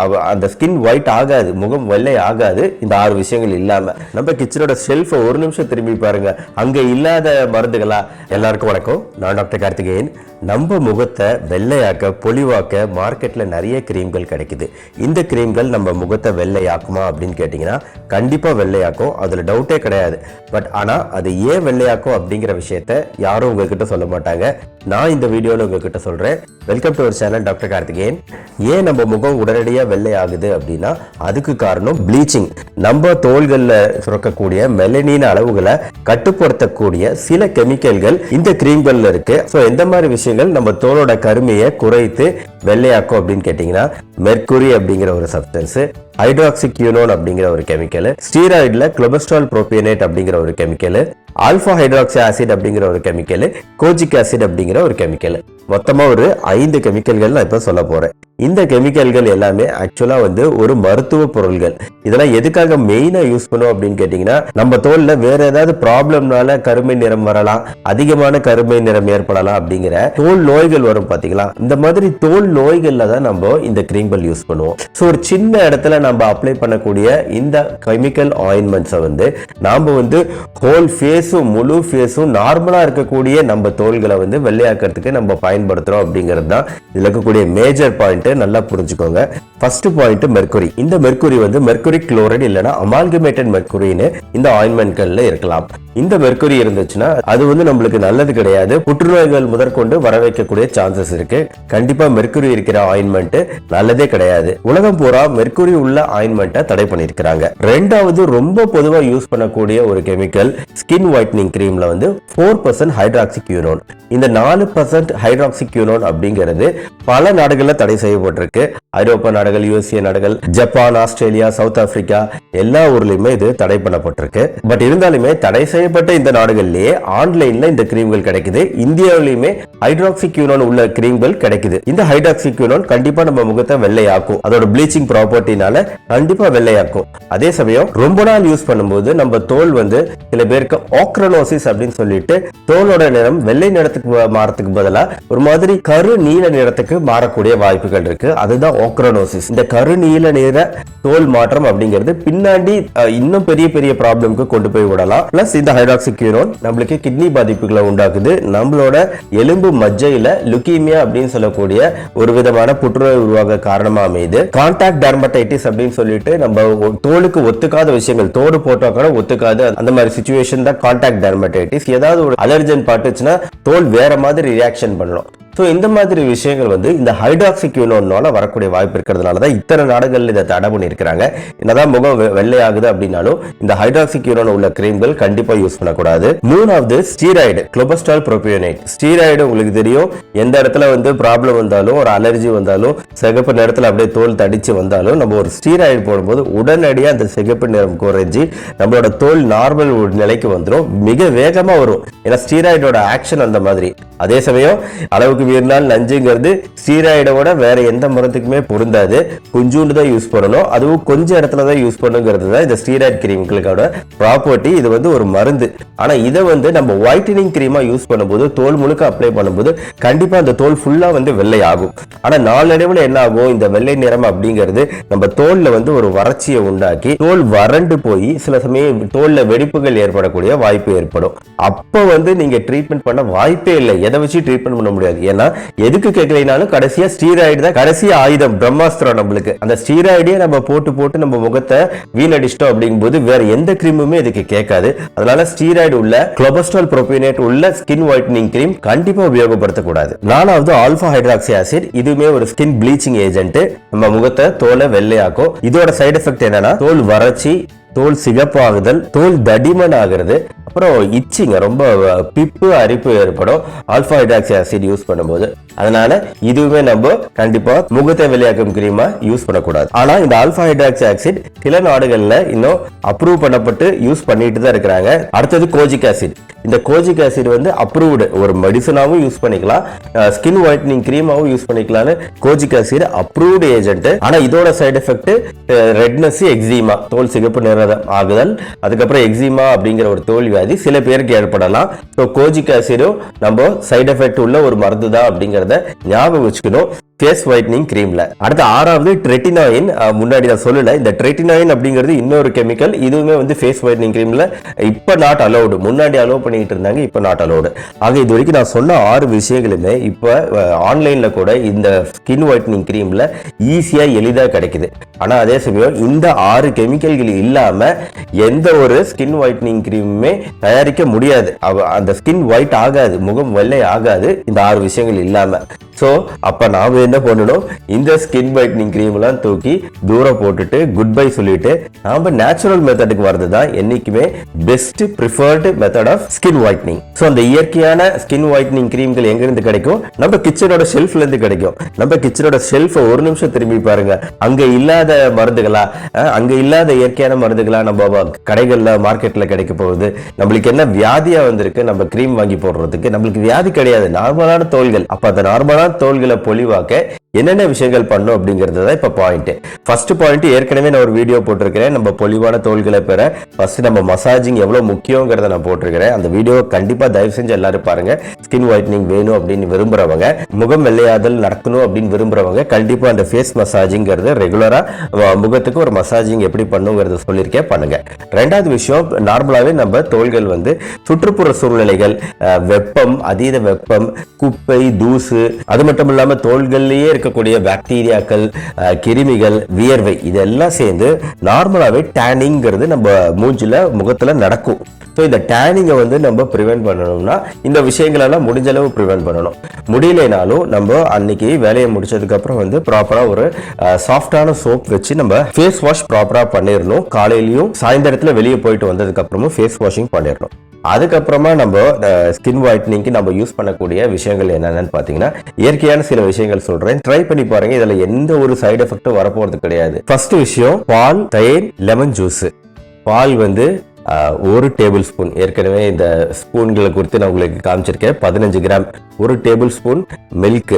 அந்த skin white ஆகாது, முகம் வெள்ளை ஆகாது இந்த 6 விஷயங்கள் இல்லாம. நம்ம கிச்சனோட ஷெல்ஃபை ஒரு நிமிஷம் திரும்பி பாருங்க, அங்க இல்லாத மருந்துகளா? எல்லாருக்கும் வணக்கம், நான் டாக்டர் கார்த்திகேயன். நம்ம முகத்தை வெள்ளையாக்க, பொலிவாக்க மார்க்கெட்ல நிறைய கிரீம்கள் கிடைக்குது. இந்த கிரீம்கள் நம்ம முகத்தை வெள்ளையாக்குமா அப்படின்னு கேட்டீங்கன்னா கண்டிப்பா வெள்ளையாக்கும், அதுல டவுட்டே கிடையாது. பட் ஆனா அது ஏன் வெள்ளையாக்கும் அப்படிங்கிற விஷயத்த யாரும் உங்ககிட்ட சொல்ல மாட்டாங்க. நான் இந்த வீடியோல உங்ககிட்ட சொல்றேன். Welcome to our channel doctor Karthikeyan. ஏன் நம்ம முகம் உடனடியாக வெள்ளை ஆகுது அப்படின்னா அதுக்கு காரணம் ப்ளீச்சிங். நம்ம தோள்கள்ல சுரக்கக்கூடிய மெலனின் அளவுகளை கட்டுப்படுத்தக்கூடிய சில கெமிக்கல்கள் இந்த கிரீம்கள்ல இருக்கு. ஸோ எந்த மாதிரி விஷயங்கள் நம்ம தோலோட கருமையை குறைத்து வெள்ளையாக்கும் அப்படின்னு கேட்டீங்கன்னா மெர்க்குரி அப்படிங்கிற ஒரு சப்ஸ்டன்ஸ், ஹைட்ராக்சிக்யூனோன் அப்படிங்கிற ஒரு கெமிக்கல், ஸ்டீராய்டுல குளோபஸ்ட்ரால் புரோபியனேட் அப்படிங்கிற ஒரு கெமிக்கல், ஆல்பா ஹைட்ராக்சி ஆசிட் அப்படிங்கிற ஒரு கெமிக்கல், கோஜிக் ஆசிட் அப்படிங்கிற ஒரு கெமிக்கல். மொத்தமா ஒரு 5 கெமிக்கல்கள் நான் இப்ப சொல்ல போறேன். இந்த கெமிக்கல்கள் எல்லாமே ஆக்சுவலா ஒரு மருத்துவ பொருள்கள். இதெல்லாம் எதுக்காக மெயினா யூஸ் பண்ணுவோம் அப்படின்னு கேட்டீங்கன்னா நம்ம தோல்ல வேற ஏதாவது ப்ராப்ளம்னால கருமை நிறம் வரலாம், அதிகமான கருமை நிறம் ஏற்படலாம் அப்படிங்கிற தோல் நோய்கள் வரும் பாத்தீங்களா. இந்த மாதிரி தோல் நோய்கள்ல தான் நம்ம இந்த கிரீம்கள் யூஸ் பண்ணுவோம். ஸோ ஒரு சின்ன இடத்துல நம்ம அப்ளை பண்ணக்கூடிய இந்த கெமிக்கல் ஆயின்மெண்ட்ஸை நாம ஹோல் ஃபேஸும் முழு ஃபேஸும் நார்மலா இருக்கக்கூடிய நம்ம தோல்களை வெள்ளையாக்கிறதுக்கு நம்ம பயன்படுத்துறோம் அப்படிங்கிறது தான் இதுல இருக்கக்கூடிய மேஜர் பாயிண்ட். நல்லா புரிஞ்சுக்கோங்க. First point mercury. இந்த மெர்க்குரி மெர்க்குரி குளோரைடு இல்லனா அமால்கமேட்டட் மெர்க்குரின்னு இந்த ஆயின்மெண்ட்கள்ல இருக்கலாம். இந்த மெர்க்குரி இருந்துச்சுன்னா அது நம்மளுக்கு நல்லது கிடையாது. புற்றுநோய்கள் முதற்கொண்டு வர வைக்கக்கூடிய சான்சஸ் இருக்கு. கண்டிப்பா மெர்க்குரி இருக்கிற ஆயின்மெண்ட் நல்லதே கிடையாது. உலகம் பூரா மெர்க்குரி உள்ள ஆயின்மெண்ட்டை தடை பண்ணிருக்காங்க. ரெண்டாவது ரொம்ப பொதுவா யூஸ் பண்ணக்கூடிய ஒரு கெமிக்கல் ஸ்கின் ஒயிட்னிங் கிரீம்ல 4% ஹைட்ராக்சிக்யூனோன். இந்த 4% ஹைட்ராக்சிக்யூனோன் அப்படிங்கிறது பல நாடுகள்ல தடை செய்யப்பட்டிருக்கு. ஐரோப்பா நாடுகள், யுஎஸ்ஏ நாடுகள், ஜப்பான், ஆஸ்திரேலியா, சவுத் ஆப்பிரிக்கா எல்லா ஊர்லயுமே இது தடை பண்ணப்பட்டிருக்கு. பட் இருந்தாலுமே தடை செய்யப்பட்ட இந்த நாடுகள்லயே ஆன்லைன்ல இந்த கிரீம்கள் கிடைக்குது. இந்தியாவிலுமே ஹைட்ராக்சிக்யூனோன் உள்ள கிரீம்கள் கிடைக்குது. இந்த ஹைட்ராக்சிக்யூனோன் கண்டிப்பா நம்ம முகத்தை வெள்ளையாக்கும். அதோட ப்ளீச்சிங் ப்ராப்பர்ட்டினால கண்டிப்பா வெள்ளையாக்கும். அதே சமயம் ரொம்ப நாள் யூஸ் பண்ணும்போது நம்ம தோல் சில பேருக்கு ஆக்ரனோசிஸ் அப்படின்னு சொல்லிட்டு தோலோட நிறம் வெள்ளை நிறத்துக்கு மாறதுக்கு பதிலா ஒரு மாதிரி கரு நீல நிறத்துக்கு மாறக்கூடிய வாய்ப்புகள் இருக்கு. அதுதான் ஆக்ரனோசிஸ். இந்த கருநீல நிற தோல் மாற்றம் அப்படிங்கிறது பின்னாடி இன்னும் பெரிய பெரிய ப்ராப்ளம்க்கு கொண்டு போய் விடலாம். பிளஸ் இந்த ஹைட்ராக்சிக்யூனோன் நம்மளுக்கு கிட்னி பாதிப்புகளை உண்டாக்குது. நம்மளோட எலும்பு மஜ்ஜையில லுக்கீமியா அப்படின்னு சொல்லக்கூடிய ஒரு விதமான புற்றுநோய் உருவாக காரணமா அமையுது. கான்டாக்ட் டெர்மடைட்டிஸ் அப்படின்னு சொல்லிட்டு நம்ம தோலுக்கு ஒத்துக்காத விஷயங்கள், தோடு போட்டா கூட ஒத்துக்காது, அந்த மாதிரி சிச்சுவேஷன் தான் கான்டாக்ட் டெர்மடைட்டிஸ். ஏதாவது ஒரு அலர்ஜன் பட்டுச்சுன்னா தோல் வேற மாதிரி ரியாக்ஷன் பண்ணணும். ஸோ இந்த மாதிரி விஷயங்கள் இந்த ஹைட்ராக்சிக்யூனோனால வரக்கூடிய வாய்ப்பு இருக்கிறதுனால தான் இத்தனை நாடுகள் இதை தடை பண்ணியிருக்கிறாங்க. என்னதான் முகம் வெள்ளையாகுது அப்படின்னாலும் இந்த ஹைட்ராக்சிக்யூனோன் உள்ள கிரீம்கள் கண்டிப்பா யூஸ் பண்ணக்கூடாது. மூணாவது ஸ்டீராய்டு, குளோபஸ்ட்ரால் புரோபியனேட். ஸ்டீராய்டு உங்களுக்கு தெரியும், எந்த இடத்துல ப்ராப்ளம் வந்தாலும், ஒரு அலர்ஜி வந்தாலும், சிகப்பு நேரத்தில் அப்படியே தோல் தடிச்சு வந்தாலும் நம்ம ஒரு ஸ்டீராய்டு போடும்போது உடனடியாக அந்த சிகப்பு நிறம் குறைஞ்சி நம்மளோட தோல் நார்மல் நிலைக்கு வந்துடும், மிக வேகமா வரும். ஏன்னா ஸ்டீராய்டோட ஆக்ஷன் அந்த மாதிரி. அதே சமயம் அளவுக்கு மீறினால் நஞ்சுங்கிறது ஸ்டீராய்டோட வேற எந்த மருந்துக்குமே பொருந்தாது. கொஞ்சோண்டு தான் யூஸ் பண்ணணும், அதுவும் கொஞ்சம் இடத்துல தான் யூஸ் பண்ணுங்கிறது தான் இந்த ஸ்டீராய்டு கிரீம்களோட ப்ராப்பர்ட்டி. இது ஒரு மருந்து. ஆனா இதை நம்ம ஒயிட்டனிங் கிரீமா யூஸ் பண்ணும்போது, தோல் முழுக்க அப்ளை பண்ணும்போது கண்டிப்பா அந்த தோல் ஃபுல்லா வெள்ளை ஆகும். ஆனா நாளடைவில் என்ன ஆகும், இந்த வெள்ளை நிறம் அப்படிங்கிறது நம்ம தோல்ல ஒரு வறட்சியை உண்டாக்கி தோல் வறண்டு போய் சில சமயம் தோல்ல வெடிப்புகள் ஏற்படக்கூடிய வாய்ப்பு ஏற்படும். அப்ப நீங்க ட்ரீட்மெண்ட் பண்ண வாய்ப்பே இல்லை. எதை வச்சு ட்ரீட்மெண்ட் பண்ண முடியாது. ஏன்னா எதுக்கு கேட்கலைனாலும் கடைசியா ஸ்டீராய்டு தான் கடைசி ஆயுதம், பிரம்மாஸ்திரம் நம்மளுக்கு. அந்த ஸ்டீராய்டே நம்ம போட்டு நம்ம முகத்தை வீணடிச்சிட்டோம் அப்படிங்கும்போது வேற எந்த கிரீமுமே இதுக்கு கேட்காது. அதனால ஸ்டீராய்டு உள்ள குளோபஸ்ட்ரால் புரோபியனேட் உள்ள ஸ்கின் ஒயிட்னிங் கிரீம் கண்டிப்பா உபயோகப்படுத்தக்கூடாது. நாலாவது ஆல்பா ஹைட்ராக்சி ஆசிட். இதுவுமே ஒரு ஸ்கின் ப்ளீச்சிங் ஏஜென்ட். நம்ம முகத்தை தோலை வெள்ளையாக்கும். இதோட சைடு எஃபெக்ட் என்னன்னா தோல் வறட்சி, தோல் சிகப்பாகுதல், தோல் தடிமன் ஆகிறது, அப்புறம் இச்சிங்க, ரொம்ப பிப்பு அரிப்பு ஏற்படும் ஆல்பா ஹைட்ராக்சி ஆசிட் யூஸ் பண்ணும்போது. அதனால இதுவுமே நம்ம கண்டிப்பா முகத்தை வெளியாக்கும் கிரீமா யூஸ் பண்ணக்கூடாது. ஆனா இந்த ஆல்பா ஹைட்ராக்சி ஆசிட் சில நாடுகள்ல இன்னும் அப்ரூவ் பண்ணப்பட்டு யூஸ் பண்ணிட்டு தான் இருக்கிறாங்க. அடுத்தது கோஜிக் ஆசிட். இந்த கோஜிக் ஆசிட் அப்ரூவ்டு ஒரு மெடிசனாவும் யூஸ் பண்ணிக்கலாம், ஸ்கின் ஒயிட்னிங் கிரீமாவும் யூஸ் பண்ணிக்கலாம். Kojic acid approved agent. ஆனா இதோட சைடு எஃபெக்ட் ரெட்னஸ், எக்ஸிமா, தோல் சிகப்பு நிறம் ஆகுதல், அதுக்கப்புறம் எக்ஸிமா அப்படிங்கிற ஒரு தோல் வியாதி சில பேருக்கு ஏற்படலாம். கோஜிக் ஆசிடும் நம்ம சைடு எஃபெக்ட் உள்ள ஒரு மருந்து தான் அப்படிங்கறத ஞாபகம் வச்சுக்கணும். ஃபேஸ் ஒயிட்னிங் கிரீம்ல. அடுத்து ஆறாவது ட்ரெட்டினாயின். முன்னாடி நான் சொல்லல, இந்த ட்ரெட்டினாயின் அப்படிங்கிறது இன்னொரு கெமிக்கல். இதுவுமே வந்து ஃபேஸ் ஒயிட்னிங் கிரீம்ல இப்ப நாட் அலௌடு. முன்னாடி அலோவ் பண்ணிட்டு இருந்தாங்க, இப்ப நாட் அலௌடு. ஆக இது வரைக்கும் நான் சொன்ன 6 விஷயங்களுமே இப்ப ஆன்லைன்ல கூட இந்த ஸ்கின் ஒயிட்னிங் கிரீம்ல ஈஸியா எளிதா கிடைக்குது. ஆனா அதே சமயம் இந்த 6 கெமிக்கல்கள் இல்லாம எந்த ஒரு ஸ்கின் ஒயிட்னிங் கிரீமுமே தயாரிக்க முடியாது. அந்த ஸ்கின் ஒயிட் ஆகாது, முகம் வெள்ளை ஆகாது இந்த 6 விஷயங்கள் இல்லாம. சோ அப்ப நாம என்ன பண்ணணும், இந்த ஸ்கின் ஒயிட்னிங் கிரீம் எல்லாம் தூக்கி தூரம் போட்டுட்டு குட் பை சொல்லிட்டு நாம நேச்சுரல் மெத்தடுக்கு வரது தான் என்னைக்குமே best preferred method of skin whitening. So அந்த இயற்கையான ஸ்கின் ஒயிட்னிங் கிரீம்கள் எங்க இருந்து கிடைக்கும்? நம்ம கிச்சனோட ஷெல்ஃப்ல இருந்து கிடைக்கும். நம்ம கிச்சனோட ஷெல்ஃபை ஒரு நிமிஷம் திரும்பி பாருங்க. அங்க இல்லாத மருந்துகளா, அங்க இல்லாத இயற்கையான மருந்துகளா நம்ம கடைகள்ல மார்க்கெட்ல கிடைக்க போகுது? நம்மளுக்கு என்ன வியாதியா வந்திருக்கு நம்ம கிரீம் வாங்கி போடுறதுக்கு? நம்மளுக்கு வியாதி கிடையாது, நார்மலான தோள்கள். அப்ப அந்த நார்மலான தோள்களை பொலிவாக்க என்னென்ன விஷயங்கள் பண்ணும் அப்படிங்கிறது தான் இப்ப பாயிண்ட். ஃபர்ஸ்ட் பாயிண்ட் ஏற்கனவே நான் ஒரு வீடியோ போட்டிருக்கிறேன். நம்ம பொலிவான தோள்களை பெற ஃபர்ஸ்ட் நம்ம மசாஜிங் எவ்வளவு முக்கியங்கிறத நான் போட்டிருக்கிறேன். அந்த வீடியோ கண்டிப்பா தயவு செஞ்சு எல்லாரும் பாருங்க. ஸ்கின் ஒயிட்னிங் வேணும் அப்படின்னு விரும்புறவங்க, முகம் வெள்ளையாதல் நடக்கணும் அப்படின்னு விரும்புறவங்க கண்டிப்பா அந்த ஃபேஸ் மசாஜிங்கிறது ரெகுலரா முகத்துக்கு ஒரு மசாஜிங் எப்படி பண்ணுங்கிறத சொல்லியிருக்கேன், பண்ணுங்க. ரெண்டாவது விஷயம், நார்மலாவே நம்ம தோள்கள் வந்து சுற்றுப்புற சூழ்நிலைகள், வெப்பம், அதீத வெப்பம், குப்பை, தூசு, அது மட்டும் இல்லாம தோள்கள்லயே இருக்கக்கூடிய பாக்டீரியாக்கள், கிருமிகள், வியர்வை இதெல்லாம் சேர்ந்து நார்மலாவே டேனிங்கிறது நம்ம மூஞ்சில முகத்துல நடக்கும். ஸோ இந்த டேனிங்கை வந்து நம்ம ப்ரிவென்ட் பண்ணணும்னா இந்த விஷயங்களெல்லாம் முடிஞ்ச அளவு ப்ரிவென்ட் பண்ணணும். முடியலைனாலும் நம்ம அன்னைக்கு வேலையை முடிச்சதுக்கு அப்புறம் வந்து ப்ராப்பரா ஒரு சாஃப்டான சோப் வச்சு நம்ம ஃபேஸ் வாஷ் ப்ராப்பரா பண்ணிடணும். காலையிலயும் சாயந்தரத்துல வெளியே போயிட்டு வந்ததுக்கு அப்புறமும் ஃபேஸ் வாஷிங் பண்ணிடணும். அதுக்கப்புறமா நம்ம ஸ்கின் ஒயிட்னிங்க்கு நம்ம யூஸ் பண்ணக்கூடிய விஷயங்கள் என்னென்னு பார்த்தீங்கன்னா, இயற்கையான சில விஷயங்கள் சொல்றேன், ட்ரை பண்ணி பாருங்க. இதுல எந்த ஒரு சைடு எஃபெக்டும் வரப்போறது கிடையாது. ஃபர்ஸ்ட் விஷயம், பால், தயிர், லெமன் ஜூஸ். பால் வந்து 1 டேபிள் ஸ்பூன், ஏற்கனவே இந்த ஸ்பூன்களை குறித்து நான் உங்களுக்கு காமிச்சிருக்கேன், 15 gram. 1 table spoon milk,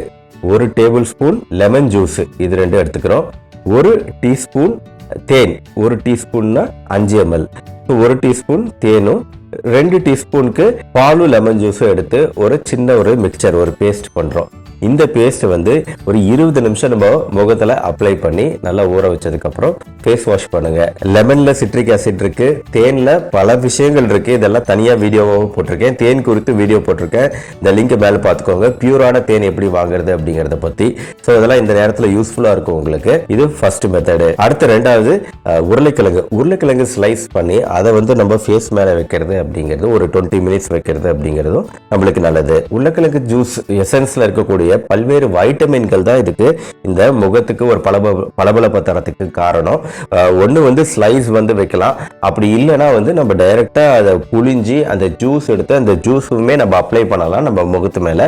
1 table spoon lemon juice, இது 2 எடுத்துக்கிறோம். 1 டீஸ்பூன் தேன், 1 டீஸ்பூன்னா 5 ml. 1 டீஸ்பூன் தேனும் 2 டீஸ்பூனுக்கு பாலும் லெமன் ஜூஸும் எடுத்து ஒரு சின்ன ஒரு மிக்சர், ஒரு பேஸ்ட் பண்றோம். இந்த பேஸ்ட் வந்து ஒரு 20 நிமிஷம் நம்ம முகத்துல அப்ளை பண்ணி நல்லா ஊற வச்சதுக்கு அப்புறம் ஃபேஸ் வாஷ் பண்ணுங்க. லெமன்ல சிட்ரிக் ஆசிட் இருக்கு, தேன்ல பல விஷயங்கள் இருக்கு. இதெல்லாம் தனியா வீடியோவாக போட்டிருக்கேன். தேன் குறித்து வீடியோ போட்டிருக்கேன், இந்த லிங்க் மேல பாத்துக்கோங்க. பியூரான தேன் எப்படி வாங்குறது அப்படிங்கறத பத்தி. ஸோ இதெல்லாம் இந்த நேரத்துல யூஸ்ஃபுல்லா இருக்கும் உங்களுக்கு. இது ஃபர்ஸ்ட் மெத்தடு. அடுத்து ரெண்டாவது, உருளைக்கிழங்கு ஸ்லைஸ் பண்ணி அதை வந்து நம்ம ஃபேஸ் மேல வைக்கிறது அப்படிங்கிறது, ஒரு 20 மினிட்ஸ் வைக்கிறது அப்படிங்கிறதும் நம்மளுக்கு நல்லது. உருளைக்கிழங்கு ஜூஸ் எசன்ஸ்ல இருக்கக்கூடிய பல்வேறு வைட்டமின்கள் தான் இதுக்கு, இந்த முகத்துக்கு ஒரு பளபளப்பு தரத்துக்கு காரணம். ஒண்ணு வந்து ஸ்லைஸ் வந்து வைக்கலாம், அப்படி இல்லைன்னா வந்து நம்ம டைரக்டா அதை புளிஞ்சி அந்த ஜூஸ் எடுத்து அந்த ஜூஸுமே நம்ம அப்ளை பண்ணலாம் நம்ம முகத்து மேல.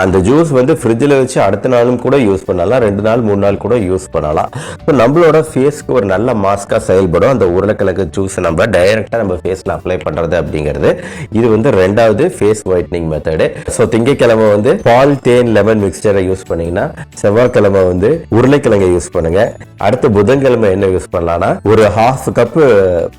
அந்த ஜூஸ் வந்து ஃப்ரிட்ஜில் வச்சு அடுத்த நாளும் கூட யூஸ் பண்ணலாம், 2 நாள் 3 நாள் கூட யூஸ் பண்ணலாம். இப்போ நம்மளோட ஃபேஸ்க்கு ஒரு நல்ல மாஸ்கா செயல்படும் அந்த உருளைக்கிழங்கு ஜூஸ் நம்ம டைரக்டா நம்ம ஃபேஸ்ல அப்ளை பண்றது அப்படிங்கிறது. இது வந்து ரெண்டாவது ஃபேஸ் ஒயிட்னிங் மெத்தடு. ஸோ திங்கட்கிழமை வந்து பால், தேன், லெமன் மிக்சரை யூஸ் பண்ணீங்கன்னா, செவ்வாய்க்கிழமை வந்து உருளைக்கிழங்கை யூஸ் பண்ணுங்க. அடுத்து புதன்கிழமை என்ன யூஸ் பண்ணலாம்னா, ஒரு 1/2 கப்பு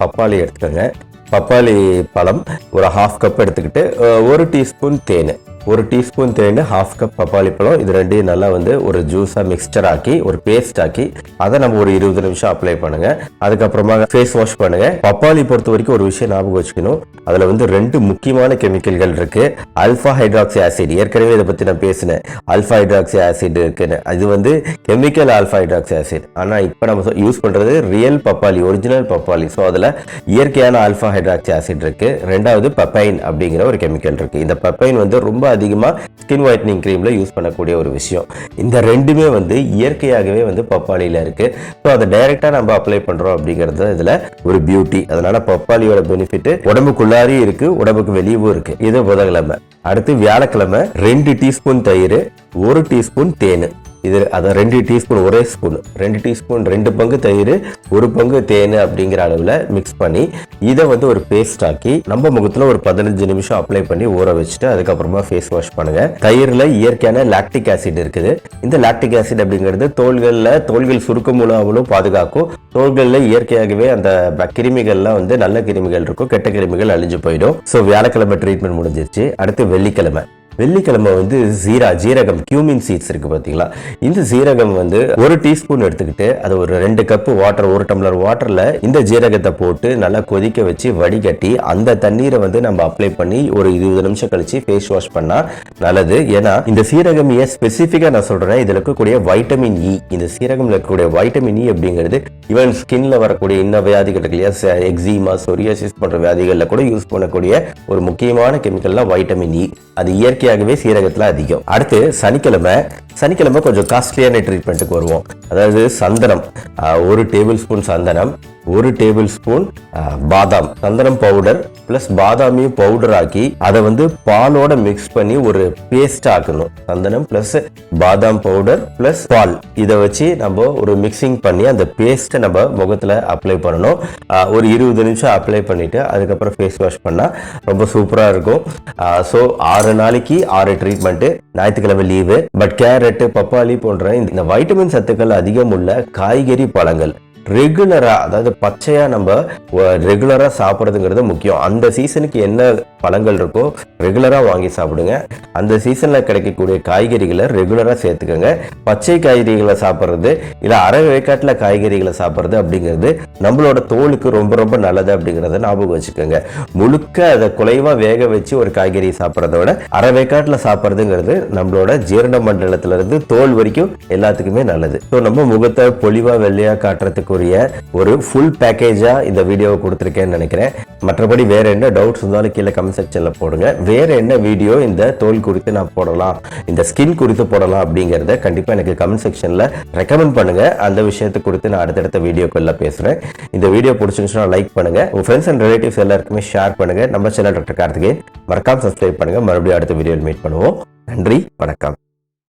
பப்பாளி எடுத்துக்கோங்க. பப்பாளி பழம் ஒரு 1/2 கப் எடுத்துக்கிட்டு 1 டீஸ்பூன் தேன், 1 டீஸ்பூன் தேன், 1/2 கப் பப்பாளி பழம், இது ரெண்டையும் நல்லா வந்து ஒரு ஜூஸா மிக்சர் ஆக்கி ஒரு பேஸ்ட் ஆக்கி அதை நம்ம ஒரு 20 நிமிஷம் அப்ளை பண்ணுங்க. அதுக்கப்புறமா ஃபேஸ் வாஷ் பண்ணுங்க. பப்பாளி பொறுத்த வரைக்கும் ஒரு விஷயம் ஞாபகம் வச்சுக்கணும், அதுல வந்து 2 முக்கியமான கெமிக்கல்கள் இருக்கு. ஆல்பா ஹைட்ராக்சி ஆசிட், ஏற்கனவே இதை பத்தி நான் பேசினேன். ஆல்பா ஹைட்ராக்சி ஆசிட் இருக்குன்னு, அது வந்து கெமிக்கல் ஆல்பா ஹைட்ராக்சி ஆசிட். ஆனா இப்ப நம்ம யூஸ் பண்றது ரியல் பப்பாளி, ஒரிஜினல் பப்பாளி. ஸோ அதுல இயற்கையான ஆல்பா ஹைட்ராக்சி ஆசிட் இருக்கு. ரெண்டாவது பப்பைன் அப்படிங்கிற ஒரு கெமிக்கல் இருக்கு. இந்த பப்பைன் வந்து ரொம்ப அதிகமா ஸ்கின் ஒயிட்னிங் கிரீம்ல யூஸ் பண்ணக்கூடிய ஒரு விஷயம். இந்த ரெண்டுமே வந்து இயற்கையாகவே வந்து பப்பாளியில இருக்கு. ஸோ அதை டைரக்டா நம்ம அப்ளை பண்றோம் அப்படிங்கிறது இதுல ஒரு பியூட்டி. அதனால பப்பாளியோட பெனிஃபிட் உடம்புக்குள்ளாரையும் இருக்கு, உடம்புக்கு வெளியவும் இருக்கு. இது புதன்கிழமை. அடுத்து வியாழக்கிழமை 2 டீஸ்பூன் தயிர், 1 டீஸ்பூன் தேன், இது அதை 2 டீஸ்பூன், ஒரே ஸ்பூன், 2 டீஸ்பூன், 2 பங்கு தயிர், 1 பங்கு தேன் அப்படிங்கிற அளவில் மிக்ஸ் பண்ணி இதை வந்து ஒரு பேஸ்ட் ஆக்கி நம்ம முகத்தில் ஒரு 15 நிமிஷம் அப்ளை பண்ணி ஊற வச்சுட்டு அதுக்கப்புறமா ஃபேஸ் வாஷ் பண்ணுங்க. தயிரில் இயற்கையான லாக்டிக் ஆசிட் இருக்குது. இந்த லாக்டிக் ஆசிட் அப்படிங்கிறது தோள்கள் சுருக்கம் மூலமாகவும் பாதுகாக்கும். தோள்களில் இயற்கையாகவே அந்த கிருமிகள்லாம் வந்து நல்ல கிருமிகள் இருக்கும், கெட்ட கிருமிகள் அழிஞ்சு போயிடும். ஸோ வியாழக்கிழமை ட்ரீட்மெண்ட் முடிஞ்சிருச்சு. அடுத்து வெள்ளிக்கிழமை. வெள்ளிக்கிழமை வந்து ஜீரகம் கியூமின் சீட்ஸ் இருக்கு பார்த்தீங்களா, இந்த ஜீரகம் வந்து 1 டீஸ்பூன் எடுத்துக்கிட்டு அது ஒரு 2 கப்பு வாட்டர், 1 டம்ளர் வாட்டர்ல இந்த ஜீரகத்தை போட்டு நல்லா கொதிக்க வச்சு வடிகட்டி அந்த தண்ணீரை வந்து நம்ம அப்ளை பண்ணி ஒரு 20 நிமிஷம் கழிச்சு ஃபேஸ் வாஷ் பண்ணா நல்லது. ஏன்னா இந்த சீரகம் ஏன் ஸ்பெசிஃபிக்கா நான் சொல்றேன், இதுல இருக்கக்கூடிய வைட்டமின் இ, இந்த சீரகம்ல இருக்கக்கூடிய வைட்டமின் இ அப்படிங்கிறது ஈவன் ஸ்கின்ல வரக்கூடிய இன்ன வியாதிகள் இருக்கு இல்லையா, எக்ஸிமா, சொரியாசிஸ் போன்ற வியாதிகள்ல கூட யூஸ் பண்ணக்கூடிய ஒரு முக்கியமான கெமிக்கல்னா வைட்டமின் இ. அது இயற்கையாகவே சீரகத்துல அதிகம். அடுத்து சனிக்கிழமை கொஞ்சம் காஸ்ட்லியான ட்ரீட்மெண்ட்டுக்கு வருவோம். அதாவது சந்தனம், 1 டேபிள் ஸ்பூன் சந்தனம், 1 டேபிள் ஸ்பூன் பாதாம், சந்தனம் பவுடர் பிளஸ் பாதாமியும் பவுடர் ஆக்கி அதை வந்து பாலோட மிக்ஸ் பண்ணி ஒரு பேஸ்ட் ஆக்கணும். சந்தனம் பிளஸ் பாதாம் பவுடர் பிளஸ் பால், இதை வச்சு நம்ம ஒரு மிக்சிங் பண்ணி அந்த பேஸ்ட்டை நம்ம முகத்துல அப்ளை பண்ணணும். ஒரு 20 நிமிஷம் அப்ளை பண்ணிட்டு அதுக்கப்புறம் ஃபேஸ் வாஷ் பண்ணா ரொம்ப சூப்பரா இருக்கும். ஸோ 6 நாளைக்கு 6 ட்ரீட்மெண்ட், ஞாயிற்றுக்கிழமை லீவு. பட் கேரட், பப்பாளி போன்ற இந்த வைட்டமின் சத்துக்கள் அதிகம் உள்ள காய்கறி, பழங்கள் ரெகுலரா, அதாவது பச்சையா நம்ம ரெகுலரா சாப்பிட்றதுங்கிறது முக்கியம். அந்த சீசனுக்கு என்ன பழங்கள் இருக்கோ ரெகுலரா வாங்கி சாப்பிடுங்க. அந்த சீசன்ல கிடைக்கக்கூடிய காய்கறிகளை ரெகுலரா சேர்த்துக்கோங்க. பச்சை காய்கறிகளை சாப்பிட்றது இல்ல அரை வேக்காட்டுல காய்கறிகளை சாப்பிட்றது அப்படிங்கிறது நம்மளோட தோலுக்கு ரொம்ப ரொம்ப நல்லது அப்படிங்கறத ஞாபகம் வச்சுக்கோங்க. முழுக்க அதை குலைவா வேக வச்சு ஒரு காய்கறி சாப்பிட்றத விட அரை வேக்காட்டுல சாப்பிட்றதுங்கிறது நம்மளோட ஜீரண மண்டலத்துல இருந்து தோல் வரைக்கும் எல்லாத்துக்குமே நல்லது. ஸோ நம்ம முகத்தை பொலிவா வெள்ளையா காட்டுறதுக்கு ஒரு ஃபுல் பேக்கேஜா இந்த வீடியோவை கொடுத்திருக்கேன்னு நினைக்கிறேன். மற்றபடி வேற என்ன டவுட்ஸ் இருந்தாலும் கீழே கமெண்ட் செக்ஷன்ல போடுங்க. வேற என்ன வீடியோ இந்த தோல் குறித்து நான் போடலாம், இந்த ஸ்கின் குறித்து போடலாம் அப்படிங்கறத கண்டிப்பா எனக்கு கமெண்ட் செக்ஷன்ல ரெக்கமெண்ட் பண்ணுங்க. அந்த விஷயத்தை குறித்து நான் அடுத்தடுத்த வீடியோக்குள்ள பேசுறேன். இந்த வீடியோ பிடிச்சிருந்துச்சுன்னா லைக் பண்ணுங்க, உங்க ஃப்ரெண்ட்ஸ் அண்ட் ரிலேட்டிவ்ஸ் எல்லாருக்குமே ஷேர் பண்ணுங்க. நம்ம சேனல் டாக்டர் கார்த்திகேயன் மறக்காம சப்ஸ்கிரைப் பண்ணுங்க. மறுபடியும் அடுத்த வீடியோவில் மீட் பண்ணுவோம். நன்றி, வணக்கம்.